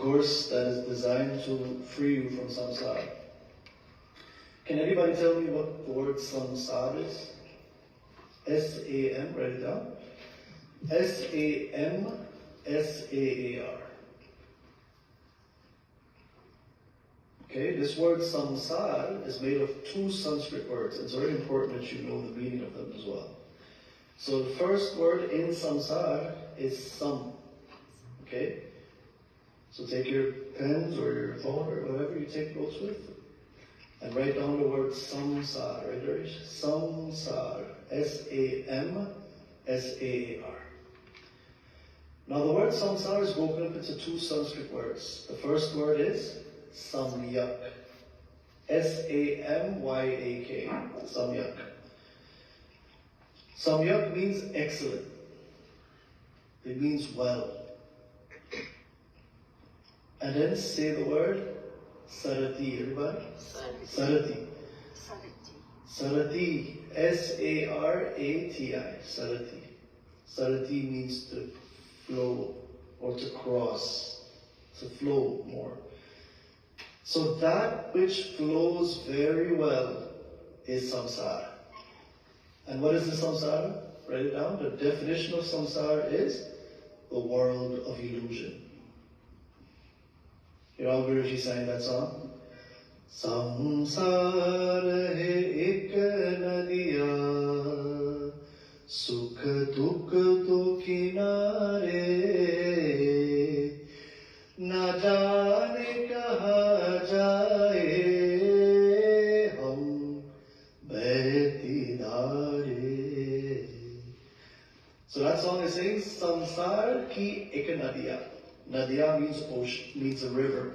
course that is designed to free you from samsara. Can anybody tell me what the word samsara is? S-A-M, write it down. S-A-M-S-A-A-R. Okay, this word samsara is made of two Sanskrit words. It's very important that you know the meaning of them as well. So the first word in samsara is sam. Okay? So take your pens or your phone or whatever you take notes with and write down the word samsara, right, Arish? Samsara. S-A-M-S-A-A-R. Now the word samsara is broken up into two Sanskrit words. The first word is samyak. S-A-M-Y-A-K. Samyak. Samyak means excellent. It means well. And then say the word sarati. Everybody? Sarati. Sarati. S-A-R-A-T-I. Sarati. Sarati means to flow or to cross, to flow more. So that which flows very well is samsara. And what is the samsara? Write it down. The definition of samsara is the world of illusion. You know, Guruji sang that song? Samsara hai ek nadiya, sukh dukh to kinare, na jaane kaha jaye, hum behti dhare. So that song is saying, Samsar ki ek nadiya. Nadiya means ocean, means a river.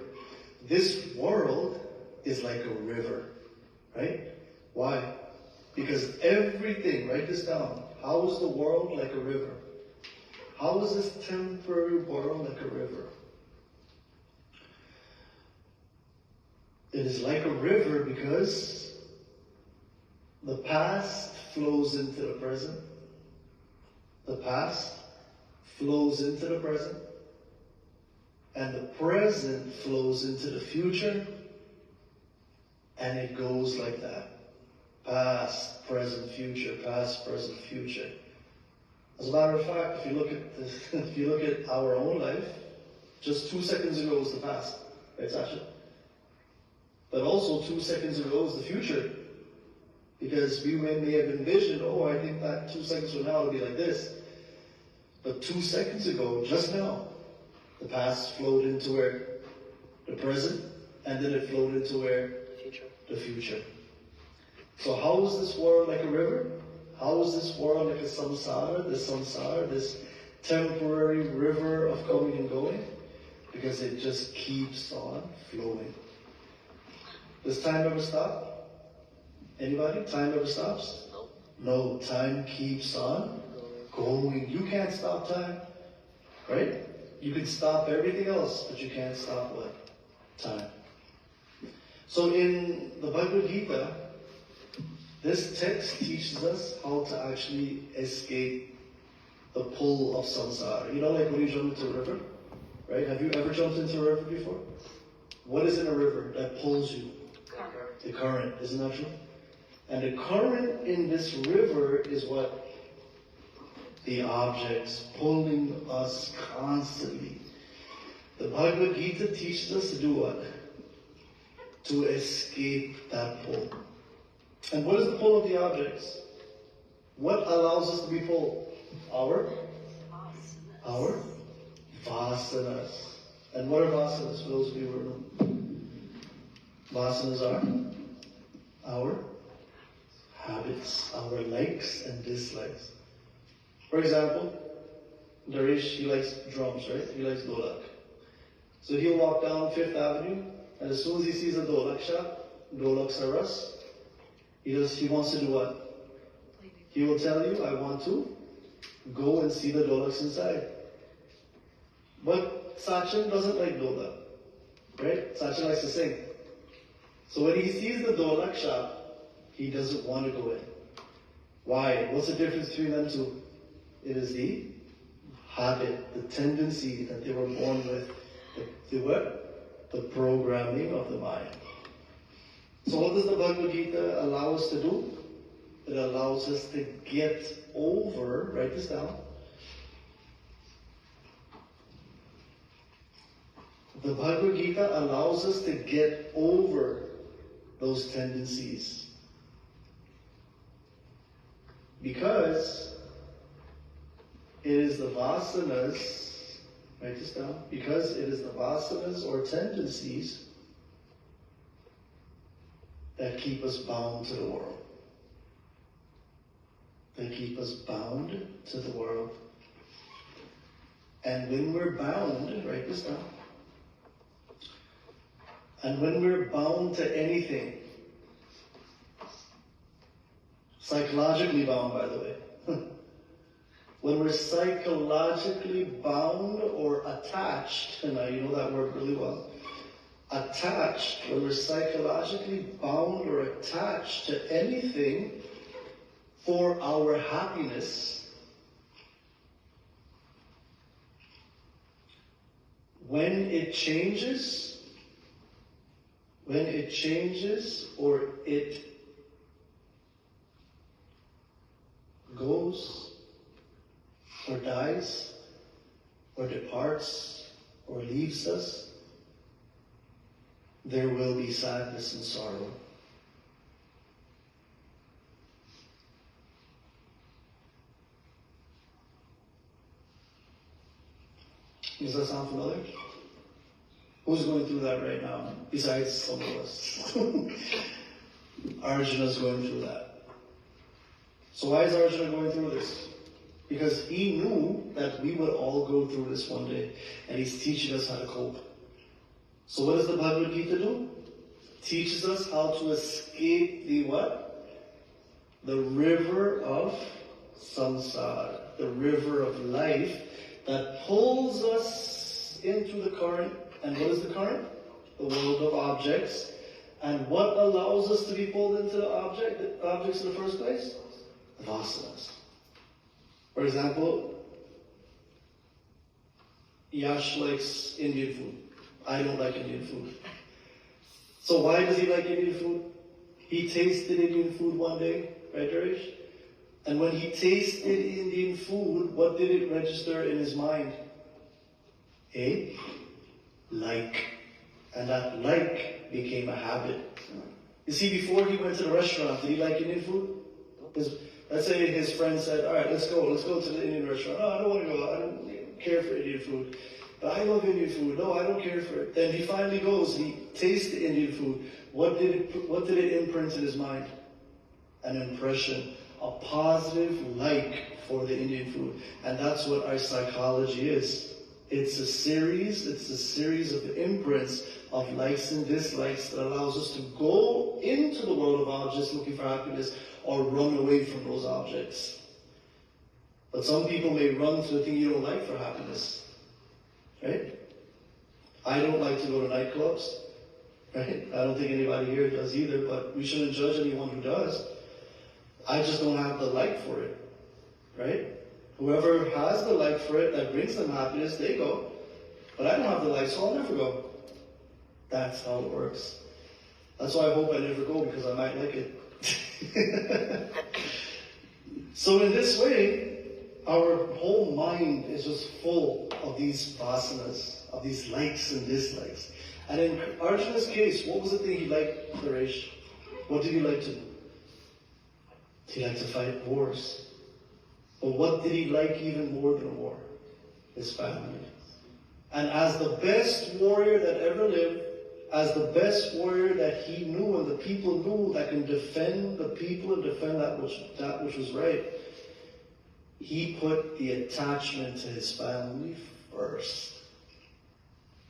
This world is like a river, right? Why? Because everything, write this down, how is the world like a river? How is this temporary world like a river? It is like a river because the past flows into the present. The past flows into the present. And the present flows into the future. And it goes like that. Past, present, future, past, present, future. As a matter of fact, if you look at this, if you look at our own life, just 2 seconds ago was the past, right, Sasha? But also 2 seconds ago was the future. Because we may have envisioned, oh, I think that 2 seconds from now will be like this. But 2 seconds ago, just now, the past flowed into where? The present, and then it flowed into where? The future. So how is this world like a river? How is this world like a samsara, this temporary river of coming and going? Because it just keeps on flowing. Does time ever stop? Anybody? Time ever stops? No, time keeps on going. You can't stop time, right? You can stop everything else, but you can't stop what? Time. So in the Bhagavad Gita, this text teaches us how to actually escape the pull of samsara. You know, like when you jump into a river, right? Have you ever jumped into a river before? What is in a river that pulls you? Current. The current, isn't that true? And the current in this river is what? The objects pulling us constantly. The Bhagavad Gita teaches us to do what? To escape that pull. And what is the pull of the objects? What allows us to be pulled? Our vasanas. And what are vasanas? For those of you who know. Vasanas are our habits, our likes and dislikes. For example, Naresh, he likes drums, right? He likes dolak. So he'll walk down 5th Avenue, and as soon as he sees a dolak shop, dolak saras, he wants to do what? He will tell you, I want to go and see the dolaks inside. But Sachin doesn't like dolak, right? Sachin likes to sing. So when he sees the dolak shop, he doesn't want to go in. Why? What's the difference between them two? It is the habit, the tendency that they were born with, The what? The programming of the mind. So what does the Bhagavad Gita allow us to do? It allows us to get over, write this down. The Bhagavad Gita allows us to get over those tendencies. Because it is the vasanas, write this down, because it is the vasanas or tendencies that keep us bound to the world. They keep us bound to the world. And when we're bound, write this down, and when we're bound to anything, psychologically bound, by the way, when we're psychologically bound or attached, and you know that word really well, attached, when we're psychologically bound or attached to anything for our happiness, when it changes or it goes or dies or departs or leaves us, there will be sadness and sorrow. Does that sound familiar? Who's going through that right now, besides some of us? Arjuna's going through that. So why is Arjuna going through this? Because he knew that we would all go through this one day, and he's teaching us how to cope. So what does the Bhagavad Gita do? Teaches us how to escape the what? The river of samsara, the river of life that pulls us into the current. And what is the current? The world of objects. And what allows us to be pulled into the objects in the first place? The vasanas. For example, Yash likes Indian food. I don't like Indian food. So why does he like Indian food? He tasted Indian food one day, right, Darish? And when he tasted Indian food, what did it register in his mind? A like. And that like became a habit. You see, before he went to the restaurant, did he like Indian food? Because let's say his friend said, all right, let's go to the Indian restaurant. No, I don't want to go. I don't care for Indian food. But I love Indian food. No, I don't care for it. Then he finally goes, he tastes the Indian food. What did it imprint in his mind? An impression, a positive like for the Indian food. And that's what our psychology is. It's a series of imprints of likes and dislikes that allows us to go into the world of objects looking for happiness or run away from those objects. But some people may run to the thing you don't like for happiness. Right? I don't like to go to nightclubs. Right? I don't think anybody here does either, but we shouldn't judge anyone who does. I just don't have the like for it. Right? Whoever has the like for it that brings them happiness, they go. But I don't have the like, so I'll never go. That's how it works. That's why I hope I never go, because I might like it. So in this way, our whole mind is just full of these vasanas, of these likes and dislikes. And in Arjuna's case, what was the thing he liked, Naresh? What did he like to do? He liked to fight wars. But what did he like even more than war? His family. And as the best warrior that ever lived, as the best warrior that he knew and the people knew that can defend the people and defend that which was right, he put the attachment to his family first.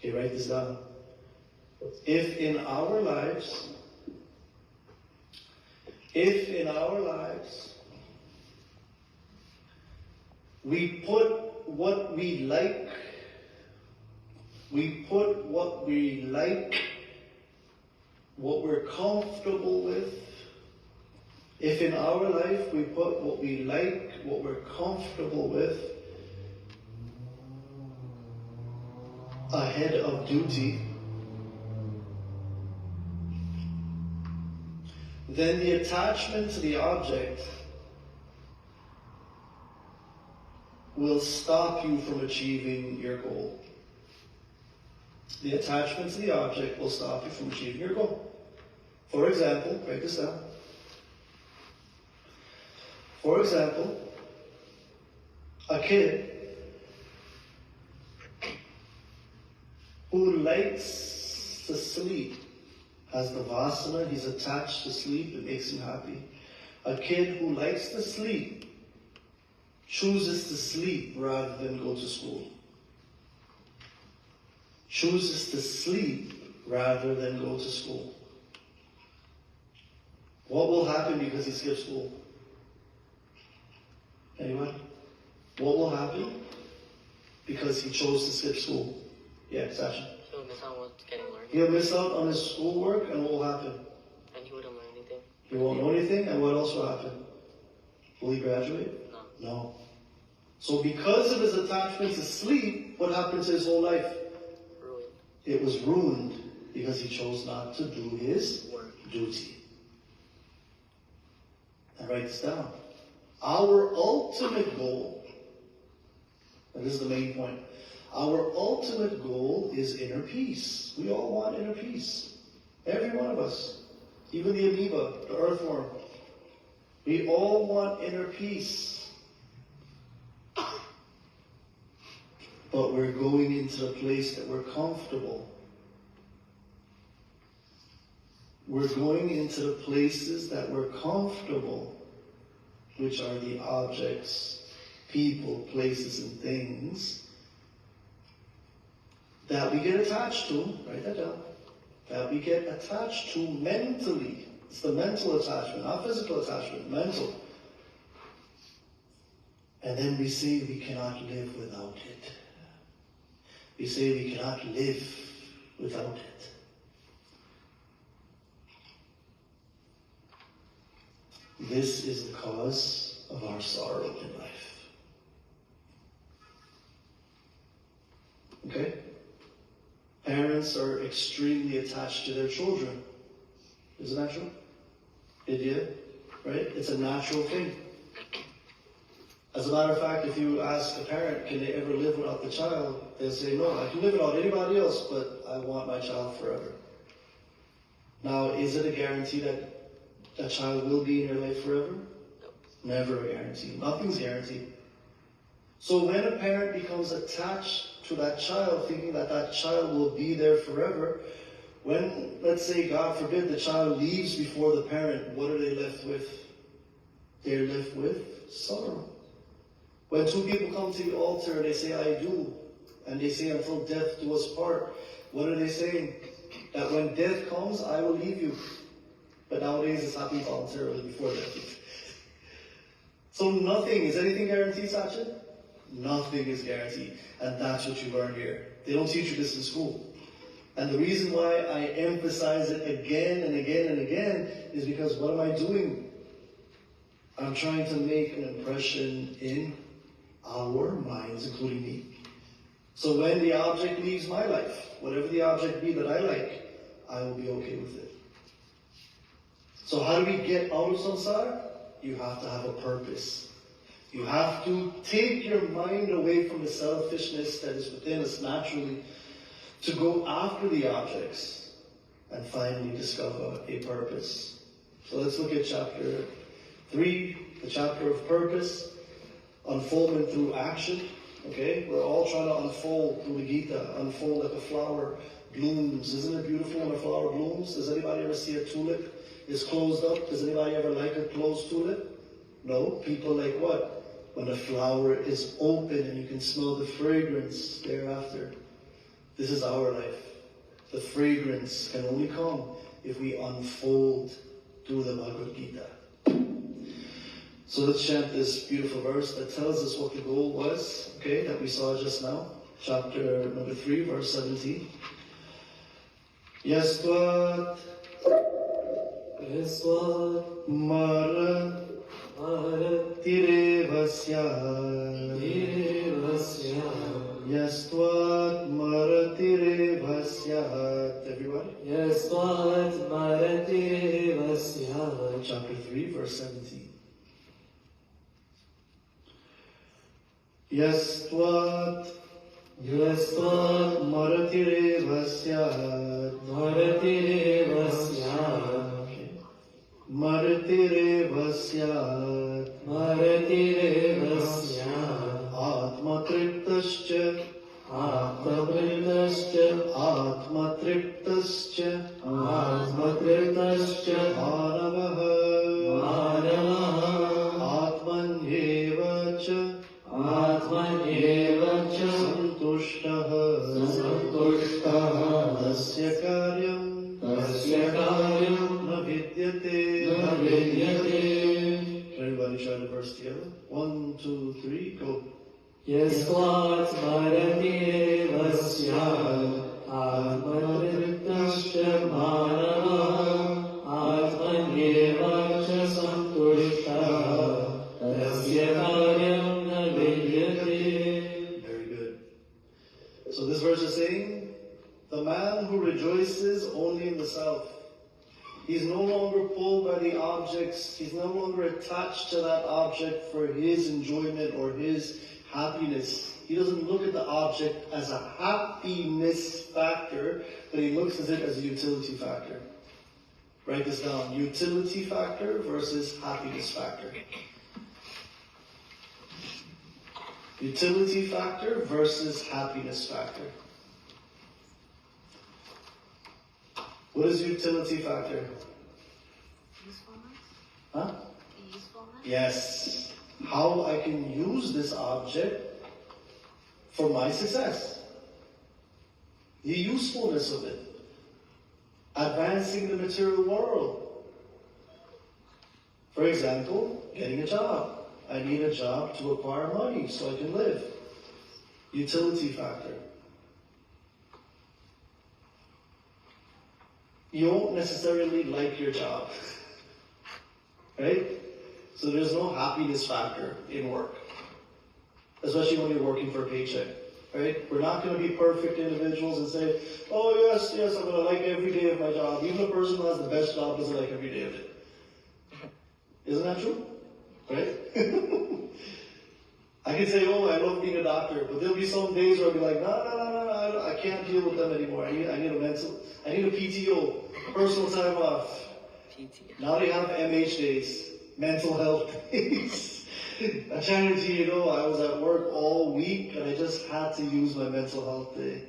Okay, write this down. If in our lives, we put what we like, what we're comfortable with. If in our life we put what we like, what we're comfortable with, ahead of duty, then the attachment to the object will stop you from achieving your goal. The attachment to the object will stop you from achieving your goal. For example, write this down. For example, a kid who likes to sleep has the vasana, he's attached to sleep, it makes him happy. A kid who likes to sleep chooses to sleep rather than go to school. Chooses to sleep rather than go to school. What will happen because he skips school? Anyone? What will happen because he chose to skip school? Yeah, Sasha. He'll miss out on what's getting learned. He'll miss out on his schoolwork, and what will happen? And he wouldn't learn anything. He won't know anything, and what else will happen? Will he graduate? No. No. So because of his attachment to sleep, what happened to his whole life? Ruined. It was ruined because he chose not to do his Work. duty. And write this down. Our ultimate goal, and this is the main point, our ultimate goal is inner peace. We all want inner peace. Every one of us. Even the amoeba, the earthworm. We all want inner peace. But we're going into a place that we're comfortable. We're going into the places that we're comfortable, which are the objects, people, places, and things that we get attached to. Write that down. That we get attached to mentally. It's the mental attachment, not physical attachment, mental. And then we say we cannot live without it. We say we cannot live without it. This is the cause of our sorrow in life. Okay? Parents are extremely attached to their children. Isn't that true? Idiot, right? It's a natural thing. As a matter of fact, if you ask a parent, can they ever live without the child? They'll say, no, I can live without anybody else, but I want my child forever. Now, is it a guarantee that that child will be in your life forever? Never a guarantee. Nothing's guaranteed. So when a parent becomes attached to that child, thinking that that child will be there forever, when, let's say, God forbid, the child leaves before the parent, what are they left with? They're left with sorrow. When two people come to the altar, they say, I do, and they say, until death do us part, what are they saying? That when death comes, I will leave you. But nowadays it's happening voluntarily before death. So nothing, is anything guaranteed, Sachin? Nothing is guaranteed. And that's what you learn here. They don't teach you this in school. And the reason why I emphasize it again and again and again is because what am I doing? I'm trying to make an impression in our minds, including me. So when the object leaves my life, whatever the object be that I like, I will be okay with it. So how do we get out of samsara? You have to have a purpose. You have to take your mind away from the selfishness that is within us naturally to go after the objects and finally discover a purpose. So let's look at chapter 3, the chapter of purpose, unfoldment through action. Okay, we're all trying to unfold through the Gita, unfold like a flower blooms. Isn't it beautiful when a flower blooms? Does anybody ever see a tulip is closed up? Does anybody ever like a closed tulip? No. People like what? When the flower is open and you can smell the fragrance thereafter. This is our life. The fragrance can only come if we unfold through the Bhagavad Gita. So let's chant this beautiful verse that tells us what the goal was, okay, that we saw just now. Chapter number 3, verse 17. Yasvat Mara Tirevasya Yastvat maratire syat. Everybody? Yasvat maratire syat. Chapter 3, verse 17. Yastvat maratire syat. Maratire syat. Maratire syat. Maratire syat. Atma triptascha. Atma triptascha. Atma triptascha. Atma triptascha. Manavaha. Manavaha. Atmanyeva cha. Atmanyeva cha. Santushtaha. Santushtaha. Tasya karyam. Tasya karyam. Na vidyate. Na vidyate. Everybody try the verse together. 1, 2, 3, go. Yasvat maratire syat. Atma triptascha manavaha. Atmanyeva cha santushtaha. Tasya karyam na vidyate. Very good. So this verse is saying, the man who rejoices only in the self, he's no longer pulled by the objects, he's no longer attached to that object for his enjoyment or his happiness. He doesn't look at the object as a happiness factor, but he looks at it as a utility factor. Write this down. Utility factor versus happiness factor. Utility factor versus happiness factor. What is utility factor? Usefulness? Huh? Usefulness? Yes. How I can use this object for my success. The usefulness of it. Advancing the material world. For example, getting a job. I need a job to acquire money so I can live. Utility factor. You won't necessarily like your job. Right? So there's no happiness factor in work. Especially when you're working for a paycheck. Right? We're not going to be perfect individuals and say, oh yes, I'm going to like every day of my job. Even a person who has the best job doesn't like every day of it. Isn't that true? Right? I can say, oh, I love being a doctor, but there'll be some days where I'll be like, no, I can't deal with them anymore. I need a PTO, personal time off. PT. Now they have MH days, mental health days. Acharya, I was at work all week and I just had to use my mental health day.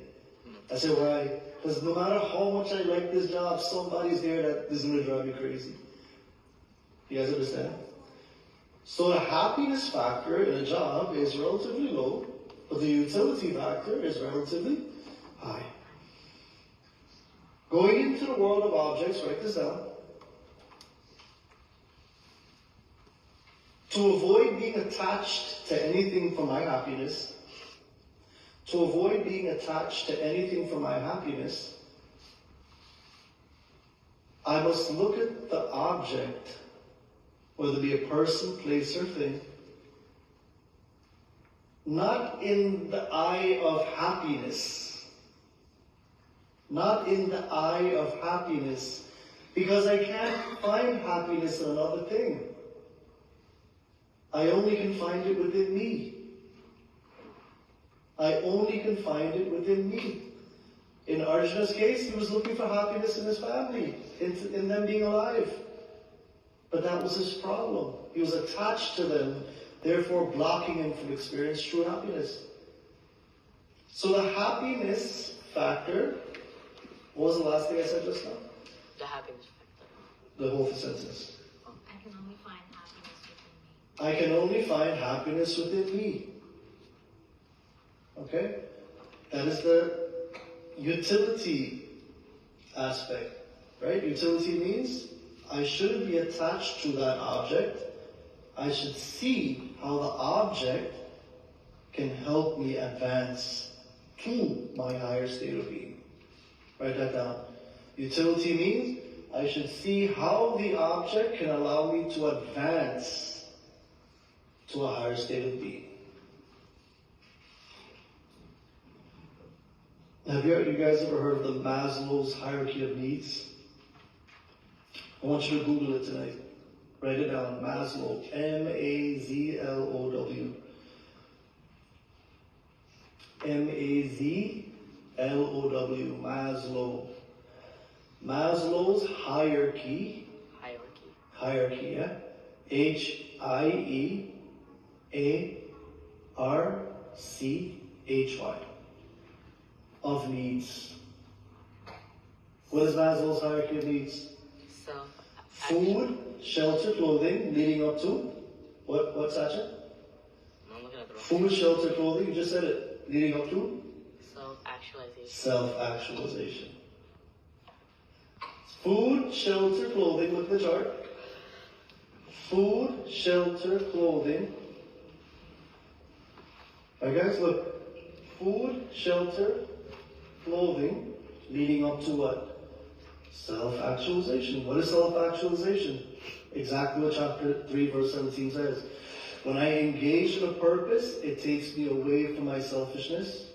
I said, why? Because no matter how much I like this job, somebody's there that is going to drive me crazy. You guys understand? So the happiness factor in a job is relatively low, but the utility factor is relatively high. Going into the world of objects, write this down. To avoid being attached to anything for my happiness, I must look at the object, whether it be a person, place, or thing, not in the eye of happiness. Not in the eye of happiness. Because I can't find happiness in another thing. I only can find it within me. In Arjuna's case, he was looking for happiness in his family, in them being alive. But that was his problem. He was attached to them, therefore blocking him from experiencing true happiness. So the happiness factor, what was the last thing I said just now? The happiness factor. The whole sentence. I can only find happiness within me. I can only find happiness within me. Okay? That is the utility aspect. Right? Utility means I shouldn't be attached to that object. I should see how the object can help me advance to my higher state of being. Write that down. Utility means I should see how the object can allow me to advance to a higher state of being. Have you guys ever heard of the Maslow's hierarchy of needs? I want you to Google it tonight. Write it down. Maslow. M-A-Z-L-O-W. M-A-Z-L-O-W. Maslow. Maslow's hierarchy. Hierarchy, yeah? H-I-E-A-R-C-H-Y. Of needs. What is Maslow's hierarchy of needs? Food, shelter, clothing, leading up to what's Acharya? I'm looking at the wrong. Food, shelter, clothing, you just said it. Leading up to? Self-actualization. Self-actualization. Food, shelter, clothing, look at the chart. Food, shelter, clothing. Alright guys, look. Food, shelter, clothing, leading up to what? Self-actualization. What is self-actualization? Exactly what chapter 3 verse 17 says. When I engage in a purpose, it takes me away from my selfishness,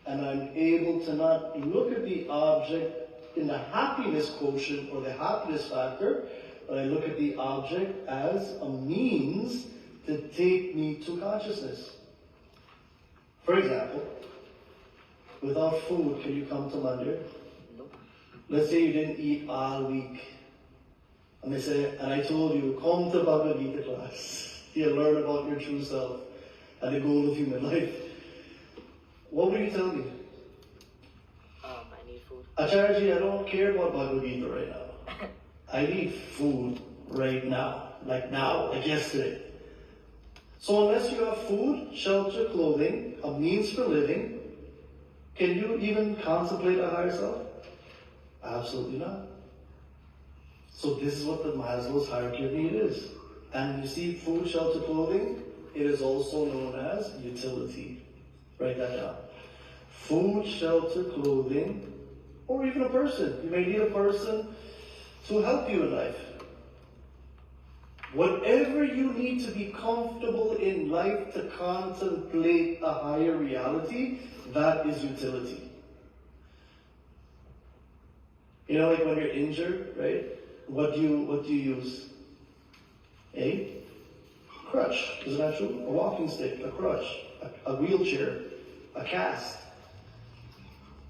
and I'm able to not look at the object in the happiness quotient or the happiness factor, but I look at the object as a means to take me to consciousness. For example, without food, can you come to Mandir? Nope. Let's say you didn't eat all week. And I told you, come to Bhagavad Gita class. You'll learn about your true self and the goal of human life. What would you tell me? I need food. Acharya, I don't care about Bhagavad Gita right now. I need food right now. Like yesterday. So unless you have food, shelter, clothing, a means for living, can you even contemplate a higher self? Absolutely not. So this is what the Maslow's hierarchy of need is. And you see food, shelter, clothing, it is also known as utility. Write that down. Food, shelter, clothing, or even a person. You may need a person to help you in life. Whatever you need to be comfortable in life to contemplate a higher reality, that is utility. You know, like when you're injured, right? What do you use? A crutch. Isn't that true? A walking stick, a crutch, a wheelchair, a cast.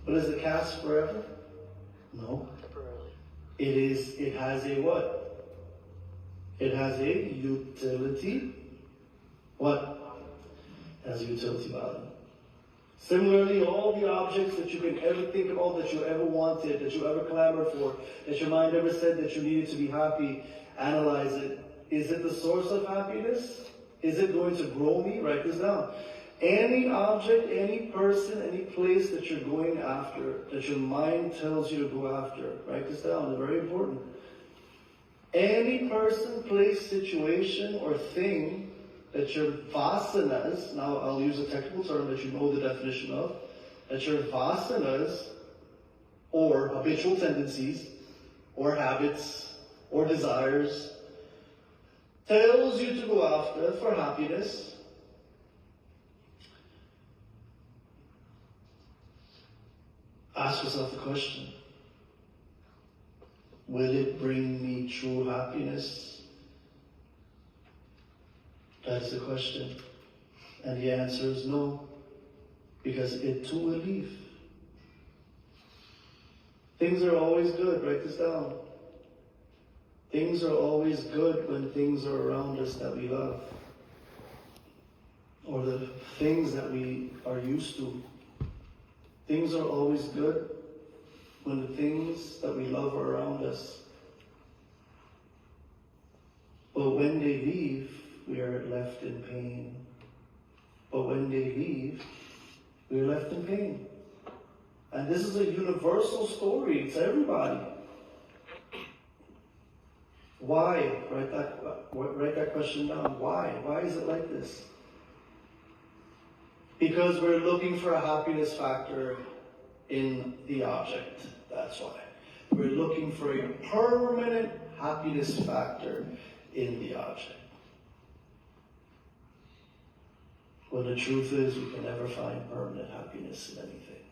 But is the cast forever? No. Temporarily. It has a what? It has a utility. What? It has a utility value. Similarly, all the objects that you can ever think about, that you ever wanted, that you ever clamored for, that your mind ever said that you needed to be happy, analyze it. Is it the source of happiness? Is it going to grow me? Write this down. Any object, any person, any place that you're going after, that your mind tells you to go after, write this down. It's very important. Any person, place, situation, or thing that your vasanas, now I'll use a technical term that you know the definition of, that your vasanas, or habitual tendencies, or habits, or desires, tells you to go after for happiness, ask yourself the question, will it bring me true happiness? That's the question. And the answer is no, because it too will leave. Things are always good, write this down. Things are always good when things are around us that we love, or the things that we are used to. Things are always good when the things that we love are around us. But when they leave, we are left in pain. But when they leave, we are left in pain. And this is a universal story. It's everybody. Why? Write that question down. Why? Why is it like this? Because we're looking for a happiness factor in the object. That's why. We're looking for a permanent happiness factor in the object. Well, the truth is we can never find permanent happiness in anything.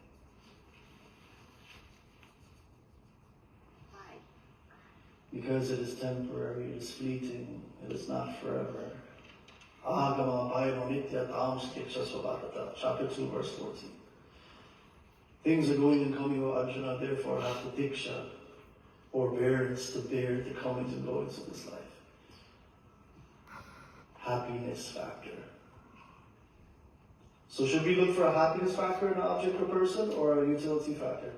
because it is temporary, it is fleeting, it is not forever. Agama Bhayamo Nitya Tam Stiksha Svabhatata, chapter 2, verse 14. Things are going and coming, O Arjuna, therefore have the diksha, or bearance to bear the comings and goings of this life. Happiness factor. So should we look for a happiness factor in an object or person, or a utility factor?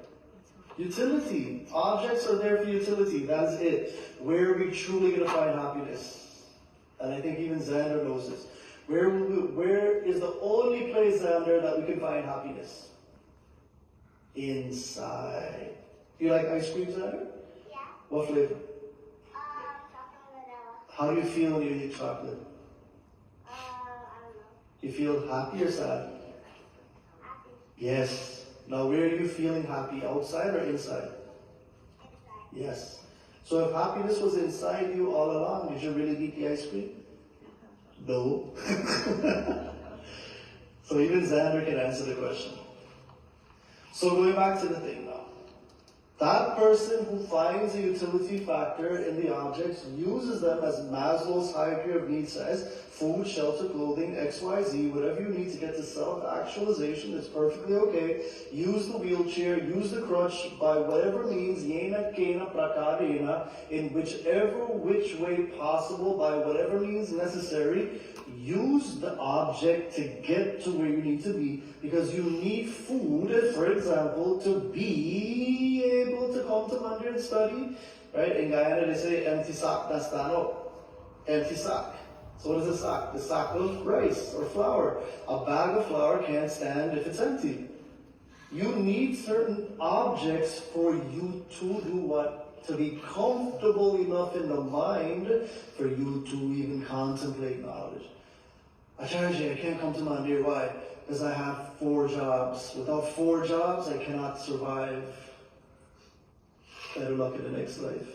Utility. Objects are there for utility. That is it. Where are we truly going to find happiness? And I think even Xander knows this. Where is the only place, Xander, that we can find happiness? Inside. Do you like ice cream, Xander? Yeah. What flavor? Chocolate vanilla. How do you feel when you eat chocolate? I don't know. You feel happy or sad? Happy. Yes. Now where are you feeling happy? Outside or inside? Inside. Yes. So if happiness was inside you all along, did you really eat the ice cream? No. So even Xander can answer the question. So going back to the thing now. That person who finds a utility factor in the objects uses them as Maslow's hierarchy of needs says, food, shelter, clothing, XYZ, whatever you need to get to self-actualization is perfectly okay. Use the wheelchair, use the crutch by whatever means, yena, kena, prakarena, in whichever which way possible, by whatever means necessary. Use the object to get to where you need to be, because you need food, for example, to be able to come to Mandir and study. Right? In Guyana they say empty sack nastano. Empty sack. So what is a sack? The sack of rice or flour. A bag of flour can't stand if it's empty. You need certain objects for you to do what? To be comfortable enough in the mind for you to even contemplate knowledge. Acharya, I can't come to Mandir. Why? Because I have 4 jobs. Without 4 jobs, I cannot survive. Better luck in the next life.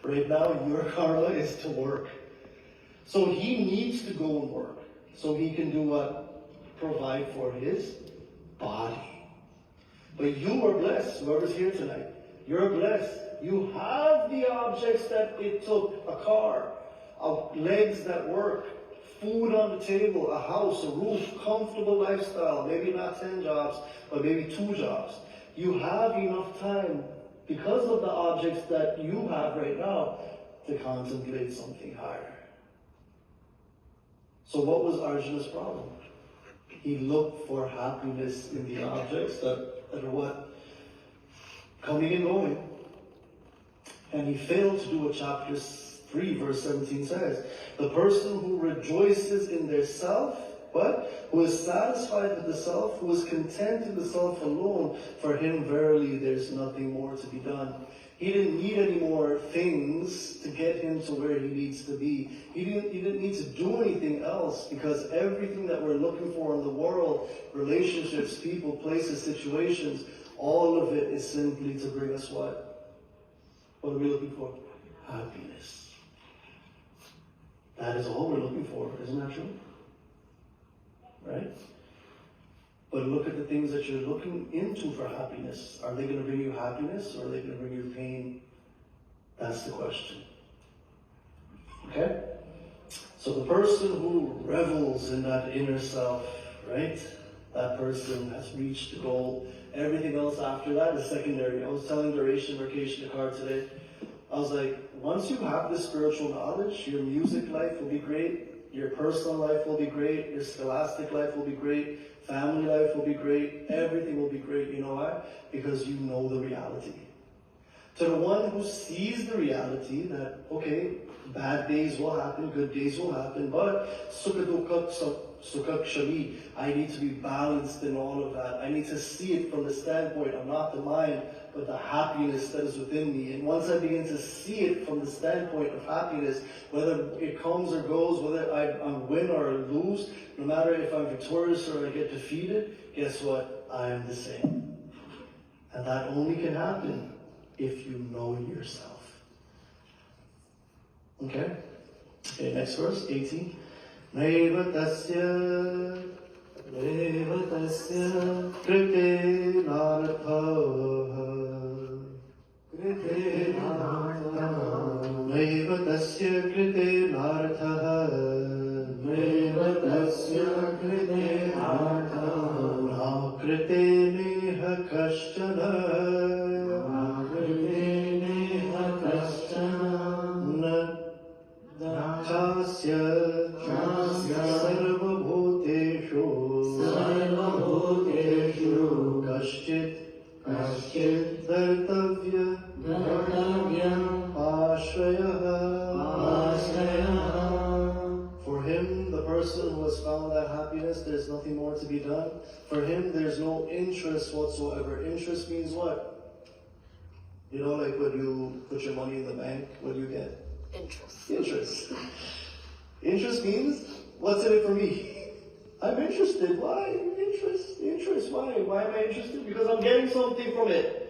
Right now, your karma is to work. So he needs to go and work. So he can do what? Provide for his body. But you are blessed, whoever's here tonight. You're blessed. You have the objects that it took. A car, legs that work, food on the table, a house, a roof, comfortable lifestyle, maybe not 10 jobs, but maybe 2 jobs. You have enough time, because of the objects that you have right now, to contemplate something higher. So what was Arjuna's problem? He looked for happiness in the objects that are what? Coming and going. And he failed to do what chapter 3 verse 17 says. The person who rejoices in their self, but who is satisfied with the self, who is content in the self alone, for him verily there's nothing more to be done. He didn't need any more things to get him to where he needs to be. He didn't need to do anything else, because everything that we're looking for in the world, relationships, people, places, situations, all of it is simply to bring us what? What are we looking for? Happiness. That is all we're looking for, isn't that true? Right? But look at the things that you're looking into for happiness. Are they going to bring you happiness, or are they going to bring you pain? That's the question. Okay? So the person who revels in that inner self, right? That person has reached the goal. Everything else after that is secondary. I was telling Duration Rakesh Dakar today, I was like, once you have this spiritual knowledge, your music life will be great, your personal life will be great, your scholastic life will be great, family life will be great, everything will be great. You know why? Because you know the reality. To the one who sees the reality that, okay, bad days will happen, good days will happen, but sukakshami, I need to be balanced in all of that. I need to see it from the standpoint of not the mind, but the happiness that is within me. And once I begin to see it from the standpoint of happiness, whether it comes or goes, whether I win or lose, no matter if I'm victorious or I get defeated, guess what? I am the same. And that only can happen if you know yourself. Okay? Okay, next verse, 18. Naiva tasya krite naratha krite naratha tasya krite nartha. Naiva tasya krite artha. Na krite neha kaśchana. Na krite neha kaśchana. Na chasya sarvabhuteshu. Sarvabhuteshu. Kaśchit dartavya Dartavyam ashrayah. Ashrayah. For him, the person who has found that happiness, there's nothing more to be done. For him, there's no interest whatsoever. Interest means what? You know, like when you put your money in the bank, what do you get? Interest. Interest. Interest means, what's in it for me? I'm interested. Why? Interest. Why? Why am I interested? Because I'm getting something from it.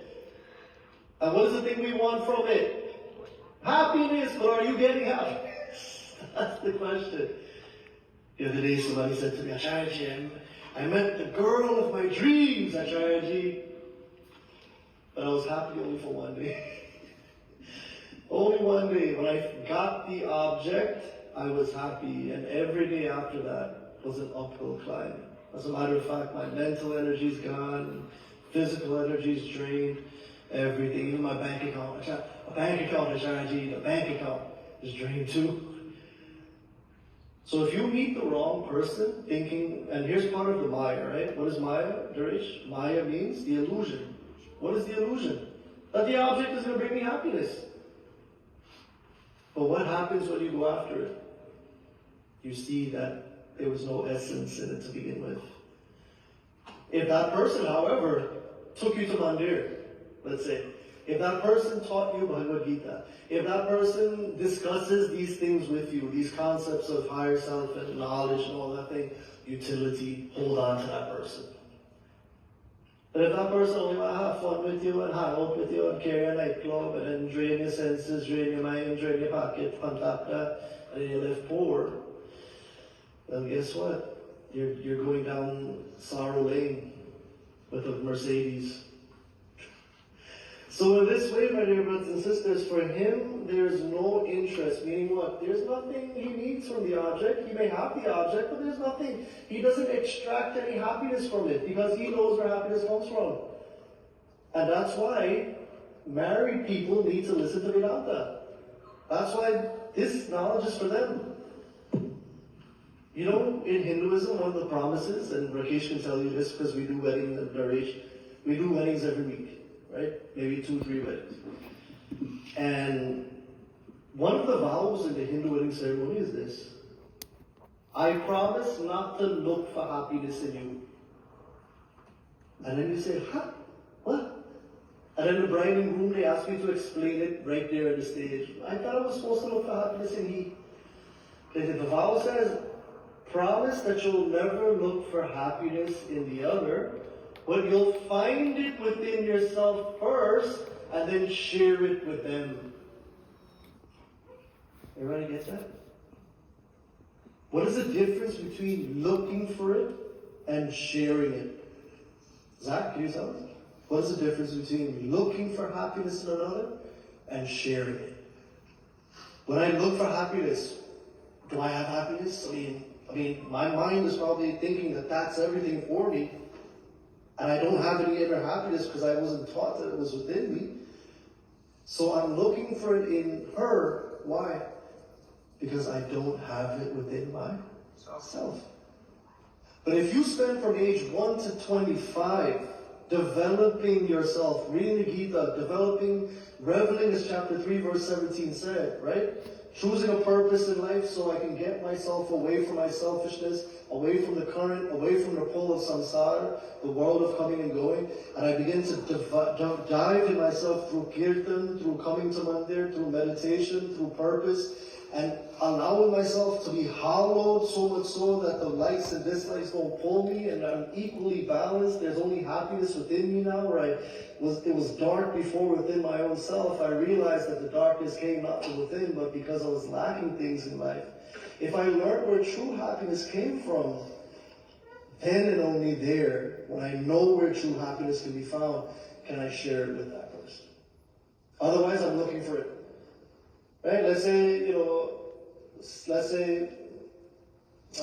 And what is the thing we want from it? Happiness. But are you getting happiness? That's the question. The other day somebody said to me, Acharya, I met the girl of my dreams, Acharya. But I was happy only for one day. Only one day. When I got the object, I was happy. And every day after that was an uphill climb. As a matter of fact, my mental energy's gone, physical energy's drained, everything, even my bank account. The bank account is drained too. So if you meet the wrong person thinking, and here's part of the Maya, right? What is Maya, Darish? Maya means the illusion. What is the illusion? That the object is going to bring me happiness. But what happens when you go after it? You see that there was no essence in it to begin with. If that person, however, took you to Mandir, let's say, if that person taught you Bhagavad Gita, if that person discusses these things with you, these concepts of higher self and knowledge and all that thing, utility, hold on to that person. But if that person only want to have fun with you and hang out with you and carry a nightclub and then drain your senses, drain your mind, drain your pocket, pantapta, and then you live poor, well, guess what? You're going down sorrow lane with a Mercedes. So in this way, my dear brothers and sisters, for him, there's no interest, meaning what? There's nothing he needs from the object. He may have the object, but there's nothing. He doesn't extract any happiness from it because he knows where happiness comes from. And that's why married people need to listen to Vedanta. That's why this knowledge is for them. You know, in Hinduism, one of the promises, and Rakesh can tell you this because we do weddings at Naresh, we do weddings every week, right? Maybe 2-3 weddings. And one of the vows in the Hindu wedding ceremony is this: I promise not to look for happiness in you. And then you say, huh? What? And then the bride and groom, they ask you to explain it right there on the stage. I thought I was supposed to look for happiness in he. The vow says, promise that you'll never look for happiness in the other, but you'll find it within yourself first and then share it with them. Everybody get that? What is the difference between looking for it and sharing it? Zach, can you tell us? What is the difference between looking for happiness in another and sharing it? When I look for happiness, do I have happiness? I mean, my mind is probably thinking that that's everything for me, and I don't have any inner happiness because I wasn't taught that it was within me. So I'm looking for it in her. Why? Because I don't have it within myself. But if you spend from age 1 to 25 developing yourself, reading the Gita, developing, reveling as chapter 3 verse 17 said, right? Choosing a purpose in life so I can get myself away from my selfishness, away from the current, away from the pull of samsara, the world of coming and going, and I begin to dive in myself through kirtan, through coming to mandir, through meditation, through purpose, and allowing myself to be hollowed so much so that the likes and dislikes don't pull me, and I'm equally balanced. There's only happiness within me now, right? It was dark before within my own self. I realized that the darkness came not from within, but because I was lacking things in life. If I learned where true happiness came from, then and only there, when I know where true happiness can be found, can I share it with that person. Otherwise, I'm looking for it. Right? Let's say, I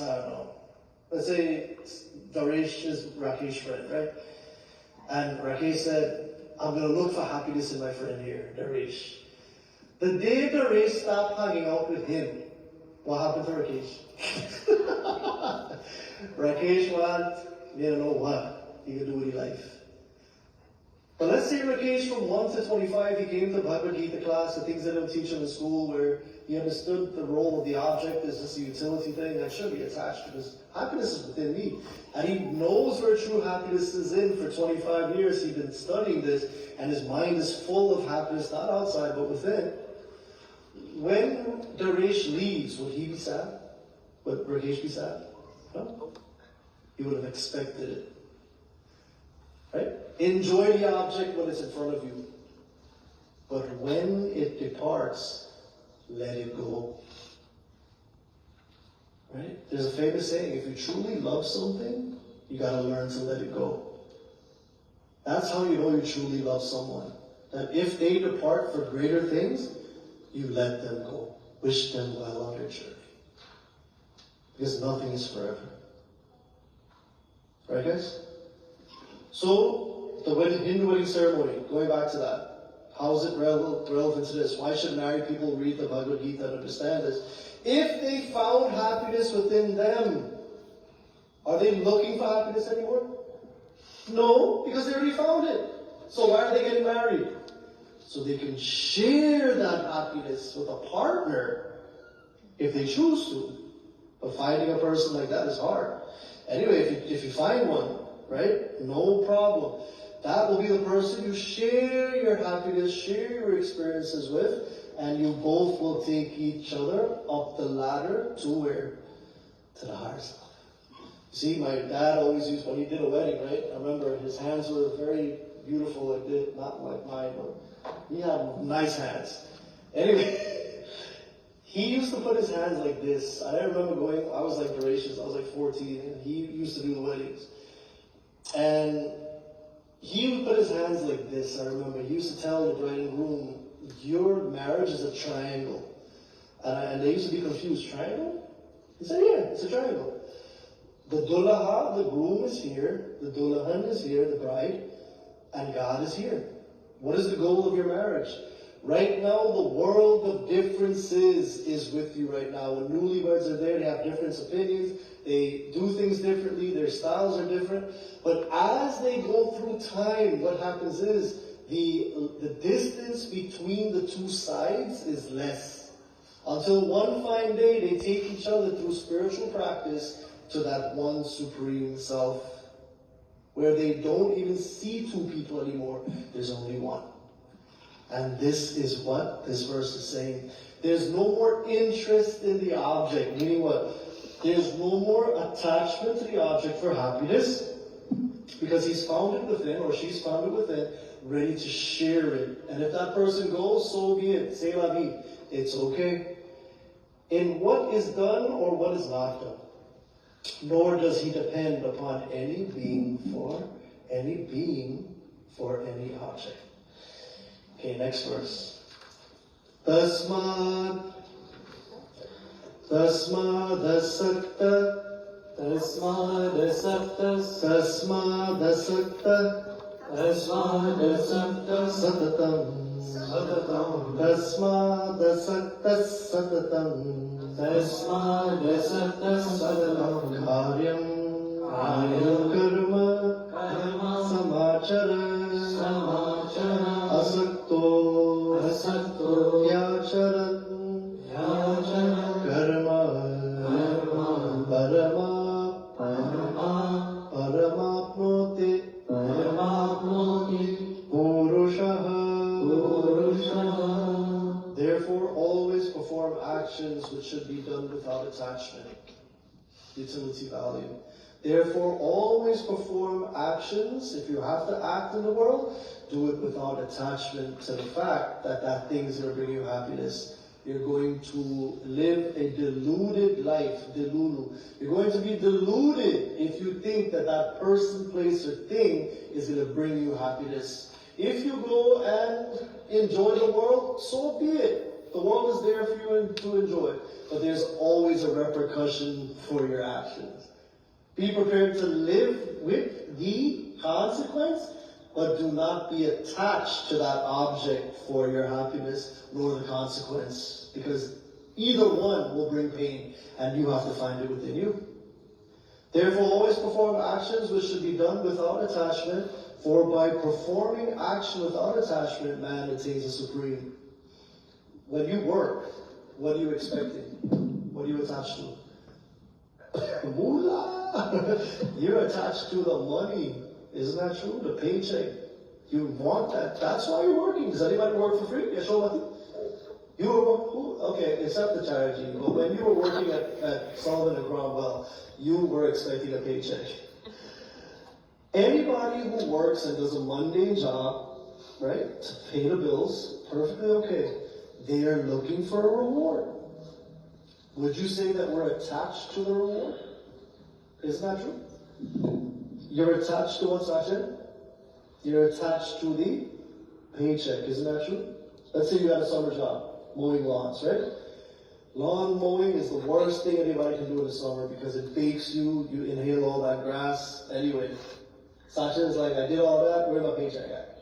don't know. Let's say Daresh is Rakesh's friend, right? And Rakesh said, I'm going to look for happiness in my friend here, Daresh. The day Daresh stopped hanging out with him, what happened to Rakesh? Rakesh you know what? He could do with his life. But let's say Rakesh from 1 to 25, he came to Bhagavad Gita class, the things that he'll teach him in school, where he understood the role of the object as just a utility thing that should be attached because happiness is within me. And he knows where true happiness is in for 25 years. He's been studying this, and his mind is full of happiness, not outside, but within. When Daresh leaves, would he be sad? Would Rakesh be sad? No. He would have expected it. Right? Enjoy the object when it's in front of you. But when it departs, let it go. Right? There's a famous saying, if you truly love something, you gotta learn to let it go. That's how you know you truly love someone. That if they depart for greater things, you let them go. Wish them well on their journey. Because nothing is forever. Right, guys? So, the Hindu wedding ceremony, going back to that. How is it relevant to this? Why should married people read the Bhagavad Gita and understand this? If they found happiness within them, are they looking for happiness anymore? No, because they already found it. So why are they getting married? So they can share that happiness with a partner if they choose to. But finding a person like that is hard. Anyway, if you find one, right, no problem. That will be the person you share your happiness, share your experiences with, and you both will take each other up the ladder to where? To the higher self. See, my dad always used, when he did a wedding, right, I remember his hands were very beautiful like this, not like mine, but he had nice hands. Anyway, he used to put his hands like this. I remember I was like voracious, I was like 14, and he used to do the weddings. And he would put his hands like this, I remember. He used to tell the bride and groom, your marriage is a triangle. And they used to be confused. Triangle? He said, yeah, it's a triangle. The dulaha, the groom, is here. The dulahan is here, the bride. And God is here. What is the goal of your marriage? Right now, the world of differences is with you right now. When newlyweds are there, they have different opinions. They do things differently. Their styles are different. But as they go through time, what happens is the distance between the two sides is less. Until one fine day, they take each other through spiritual practice to that one supreme self, where they don't even see two people anymore. There's only one. And this is what this verse is saying. There's no more interest in the object. Meaning what? There's no more attachment to the object for happiness, because he's found it within, or she's found it within, ready to share it. And if that person goes, so be it. C'est la vie. It's okay. In what is done or what is not done. Nor does he depend upon any being for any object. Okay, next verse. Tasmad asakta satatam karyam karma samachara asakto yacharan karma paramapnoti purushaha. Therefore, always perform actions which should be done without attachment. Utility value. Therefore, always perform actions. If you have to act in the world, do it without attachment to the fact that thing is going to bring you happiness. You're going to live a deluded life, delulu. You're going to be deluded if you think that person, place, or thing is going to bring you happiness. If you go and enjoy the world, so be it. The world is there for you to enjoy. But there's always a repercussion for your actions. Be prepared to live with the consequence, but do not be attached to that object for your happiness, nor the consequence. Because either one will bring pain, and you have to find it within you. Therefore, always perform actions which should be done without attachment, for by performing action without attachment, man attains the supreme. When you work, what are you expecting? What are you attached to? Moolah! You're attached to the money. Isn't that true? The paycheck. You want that. That's why you're working. Does anybody work for free? Yashomati? You were, okay, except the charity. But when you were working at Sullivan and Cromwell, you were expecting a paycheck. Anybody who works and does a mundane job, right, to pay the bills, perfectly okay. They are looking for a reward. Would you say that we're attached to the reward? Isn't that true? You're attached to what's Acharya? You're attached to the paycheck. Isn't that true? Let's say you had a summer job, mowing lawns, right? Lawn mowing is the worst thing anybody can do in the summer because it bakes you, you inhale all that grass. Anyway, Sachin is like, I did all that, where's my paycheck at?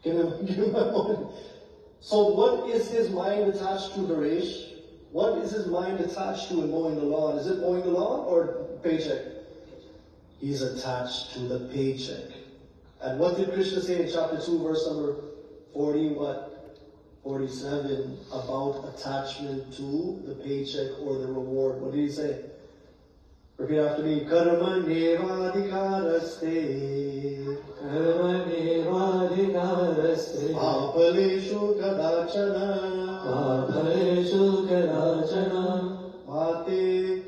Give him my money. So what is his mind attached to, Naresh? What is his mind attached to in mowing the lawn? Is it mowing the lawn or paycheck? He's attached to the paycheck. And what did Krishna say in chapter 2, verse number 47, about attachment to the paycheck or the reward? What did he say? Repeat after me. Karma nevadhikaraste. Karma nevadhikaraste. Papaleshu kadachana. Papaleshu kadachana. Mate.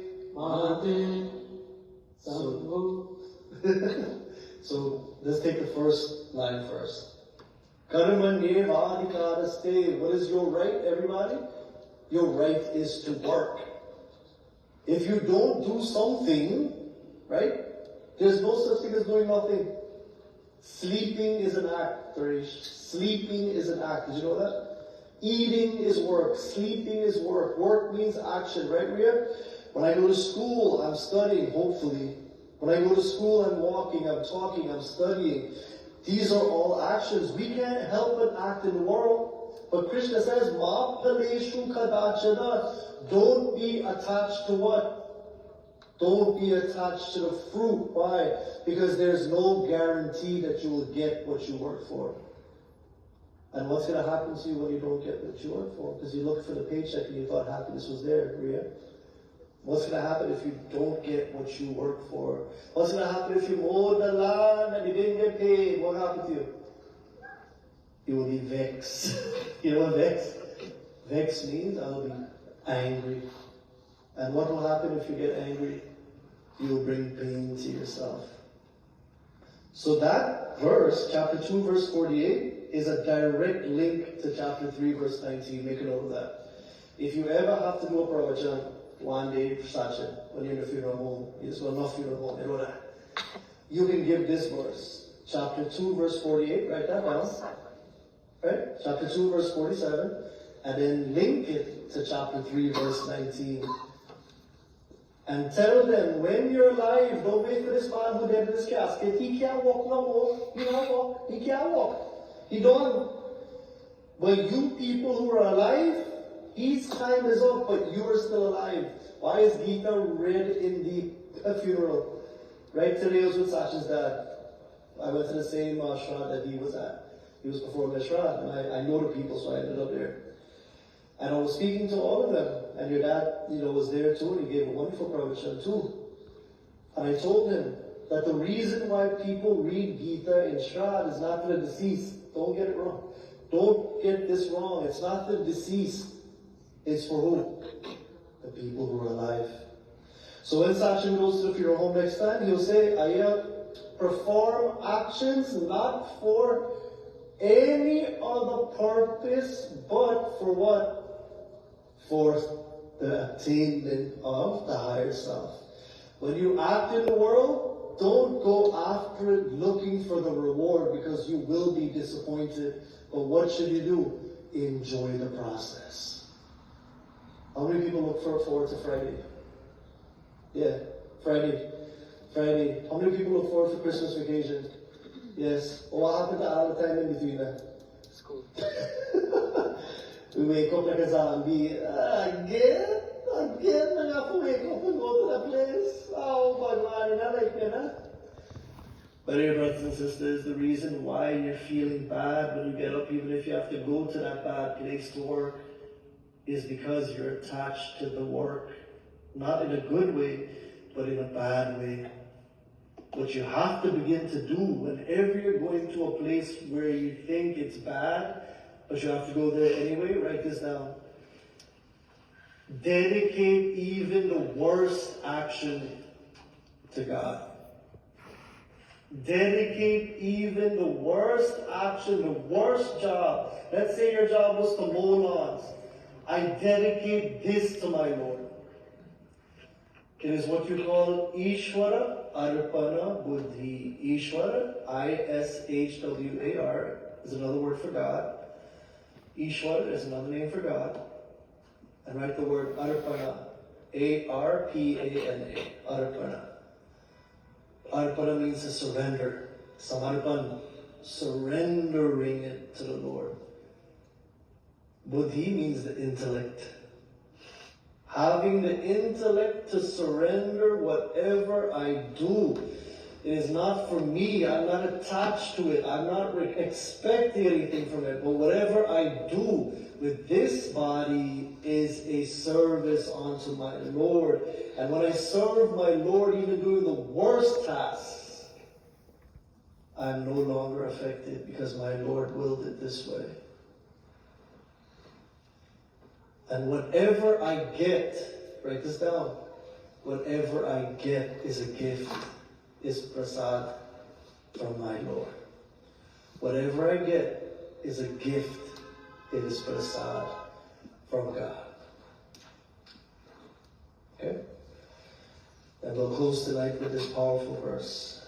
So let's take the first line first. Karma nevadhikaraste. What is your right, everybody? Your right is to work. If you don't do something, right? There's no such thing as doing nothing. Sleeping is an act, Paresh. Sleeping is an act. Did you know that? Eating is work. Sleeping is work. Work means action, right, Ria? When I go to school, I'm studying, hopefully. When I go to school, I'm walking, I'm talking, I'm studying. These are all actions. We can't help but act in the world. But Krishna says, Ma paleshu kadachana. Don't be attached to what? Don't be attached to the fruit. Why? Because there's no guarantee that you will get what you work for. And what's going to happen to you when you don't get what you work for? Because you looked for the paycheck and you thought happiness was there, Ria. What's going to happen if you don't get what you work for? What's going to happen if you mowed the land and you didn't get paid? What happened to you? You will be vexed. You know what vex? Vex means I will be angry. And what will happen if you get angry? You will bring pain to yourself. So that verse, chapter 2, verse 48, is a direct link to chapter 3, verse 19. Make a note of that. If you ever have to do a pravachan, one day, Sachin, when you're in a funeral home, it's not funeral home, you know that. You can give this verse. Chapter 2, verse 48, write that down. Right? Chapter 2, verse 47. And then link it to chapter 3, verse 19. And tell them, when you're alive, don't wait for this man who dead in his casket. He can't walk no more. He don't walk. He can't walk. He don't. But you people who are alive, his time is up, but you are still alive. Why is Gita read in the funeral? Right today was with Sachin's dad. I went to the same Shraddha that he was at. He was performing a Shraddha, and I know the people, so I ended up there. And I was speaking to all of them, and your dad, was there too, and he gave a wonderful pravachan too. And I told him that the reason why people read Gita in Shraddha is not for the deceased. Don't get it wrong. Don't get this wrong. It's not the deceased. It's for who? The people who are alive. So when Sachin goes to the funeral home next time, he'll say, I perform actions not for any other purpose, but for what? For the attainment of the higher self. When you act in the world, don't go after it looking for the reward because you will be disappointed. But what should you do? enjoy the process. How many people look forward to Friday? Yeah, Friday. How many people look forward to Christmas vacation? Yes. Well, what happened to all the time in between that? School. We wake up like a zombie. Again, I have to wake up and go to the place. Oh, Bhagavad, I like that. But dear brothers and sisters, the reason why you're feeling bad when you get up, even if you have to go to that bad place to work, is because you're attached to the work. Not in a good way, but in a bad way. What you have to begin to do whenever you're going to a place where you think it's bad, but you have to go there anyway, write this down. Dedicate even the worst action to God. Dedicate even the worst action, the worst job. Let's say your job was to mow lawns. I dedicate this to my Lord. It is what you call Ishvara Arpana Buddhi. Ishvara, I-S-H-W-A-R, is another word for God. Ishvara is another name for God. And write the word Arpana, A-R-P-A-N-A, Arpana. Arpana means to surrender. Samarpan, surrendering it to the Lord. Buddhi means the intellect. Having the intellect to surrender whatever I do. It is not for me. I'm not attached to it. I'm not expecting anything from it. But whatever I do with this body is a service unto my Lord. And when I serve my Lord, even doing the worst tasks, I'm no longer affected because my Lord willed it this way. And whatever I get, write this down, whatever I get is a gift, is prasad from my Lord. Whatever I get is a gift, it is prasad from God. Okay? And we'll close tonight with this powerful verse.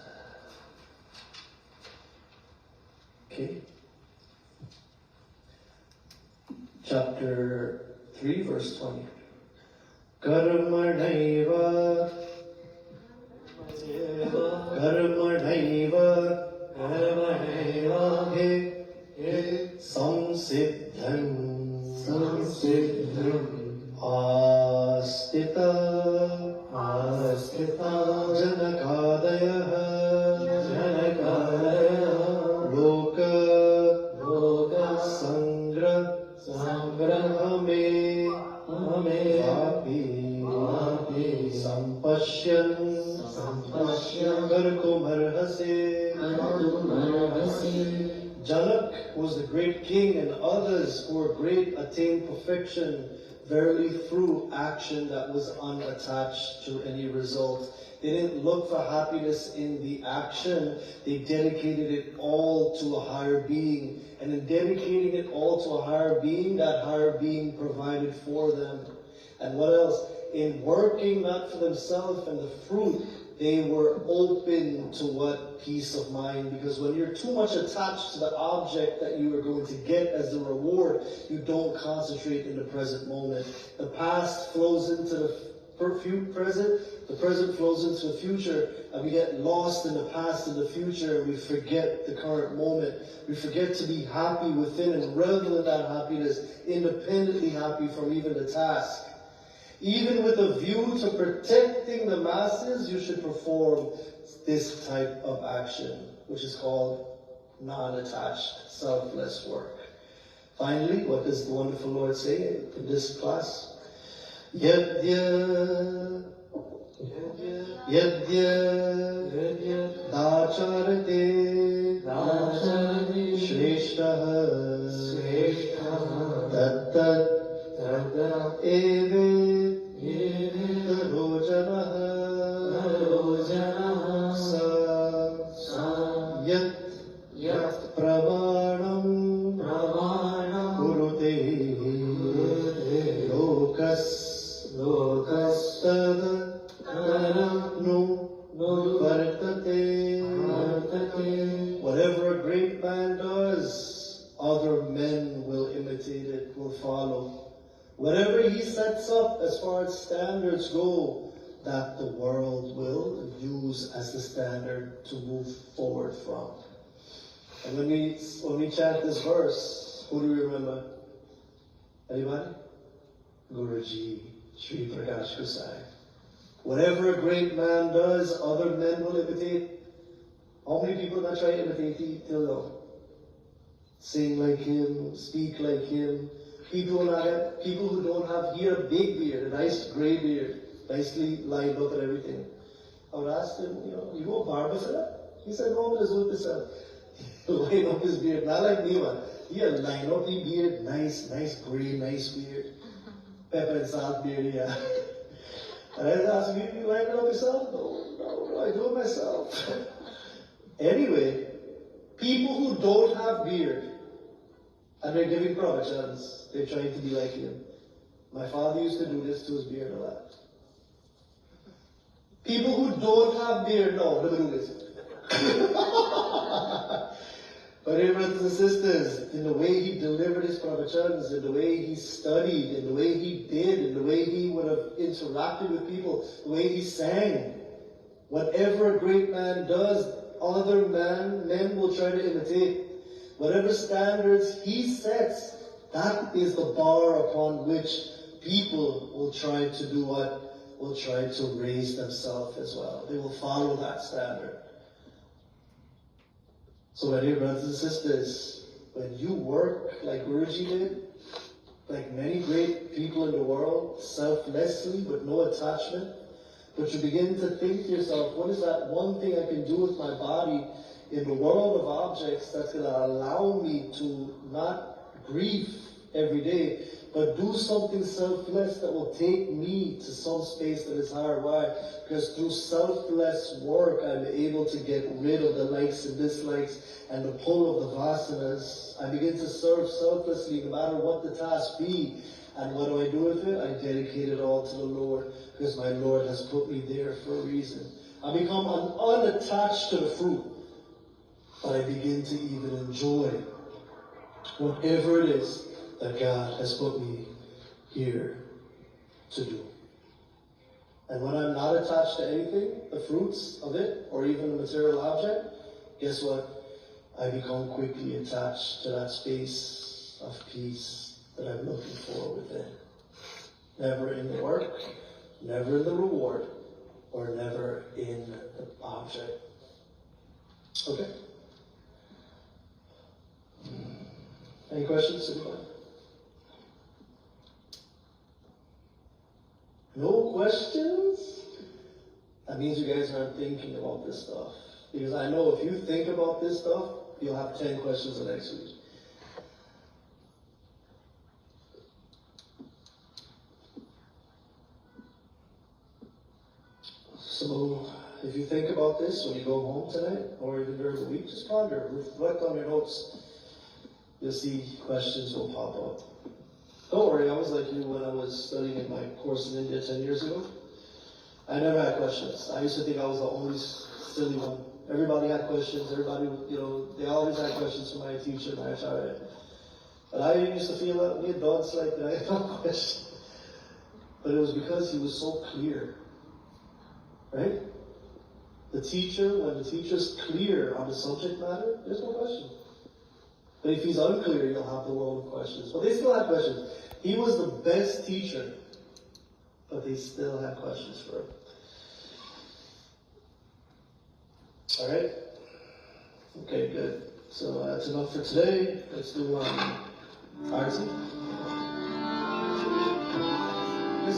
Okay? Chapter 3, verse 20. Karmanaiva he samsiddham astita janakadaya loka sangrahame vapi sampashyan karkumarhase. Janak was the great king, and others who were great attained perfection verily through action that was unattached to any result. They didn't look for happiness in the action, they dedicated it all to a higher being. And in dedicating it all to a higher being, that higher being provided for them. And what else? In working not for themselves and the fruit, they were open to what? Peace of mind. Because when you're too much attached to the object that you are going to get as the reward, you don't concentrate in the present moment. The past flows into the present, the present flows into the future, and we get lost in the past and the future, and we forget the current moment. We forget to be happy within and revel in that happiness, independently happy from even the task. Even with a view to protecting the masses, you should perform this type of action, which is called non-attached, selfless work. Finally, what does the wonderful Lord say in this class? Yadya dacharate shreshtaha tattat eve rojanaha sa yat pramanam kurute lokas whatever a great man does, other men will imitate. Whatever he sets up as far as standards go, that the world will use as the standard to move forward from. And when we chant this verse, who do we remember? Anybody? Guruji, Sri Prakash Gossai. Whatever a great man does, other men will imitate. How many people that try to imitate him till now? Sing like him, speak like him. People who don't have here a big beard, a nice grey beard, nicely lined up and everything. I would ask him, you go barber for that? He said, no, I'm just doing this. Line up his beard, not like me, man. He line up his beard, nice grey, nice beard. Pepper and salt beard, yeah. And I asked him, you line it up yourself? No, I do it myself. Anyway, people who don't have beard, and they're giving pravachans, they're trying to be like him. My father used to do this to his beard a lot. People who don't have beard, no, never do this. But dear brothers and sisters, in the way he delivered his pravachans, in the way he studied, in the way he did, in the way he would have interacted with people, the way he sang, whatever a great man does, other men will try to imitate. Whatever standards he sets, that is the bar upon which people will try to do what? Will try to raise themselves as well. They will follow that standard. So my dear brothers and sisters, when you work like Guruji did, like many great people in the world, selflessly, with no attachment, but you begin to think to yourself, what is that one thing I can do with my body in the world of objects that's going to allow me to not grieve every day, but do something selfless that will take me to some space that is higher. Why? Because through selfless work, I'm able to get rid of the likes and dislikes and the pull of the vasanas. I begin to serve selflessly no matter what the task be. And what do I do with it? I dedicate it all to the Lord, because my Lord has put me there for a reason. I become unattached to the fruit, but I begin to even enjoy whatever it is that God has put me here to do. And when I'm not attached to anything, the fruits of it, or even the material object, guess what? I become quickly attached to that space of peace that I'm looking for within. Never in the work, never in the reward, or never in the object. Okay? Any questions, anybody? No questions? That means you guys aren't thinking about this stuff. Because I know if you think about this stuff, you'll have 10 questions the next week. So, if you think about this when you go home tonight, or even during the week, just ponder, reflect on your notes. You'll see questions will pop up. Don't worry, I was like you when I was studying in my course in India 10 years ago. I never had questions. I used to think I was the only silly one. Everybody had questions, everybody, they always had questions for my teacher, my Acharya. But I used to feel that we adults like that I had no question. But it was because he was so clear. Right? The teacher, when the teacher's clear on the subject matter, there's no question. But if he's unclear, you'll have the world of questions. But they still had questions. He was the best teacher, but they still had questions for him. Alright? Okay, good. So that's enough for today. Let's do Arti. Yes,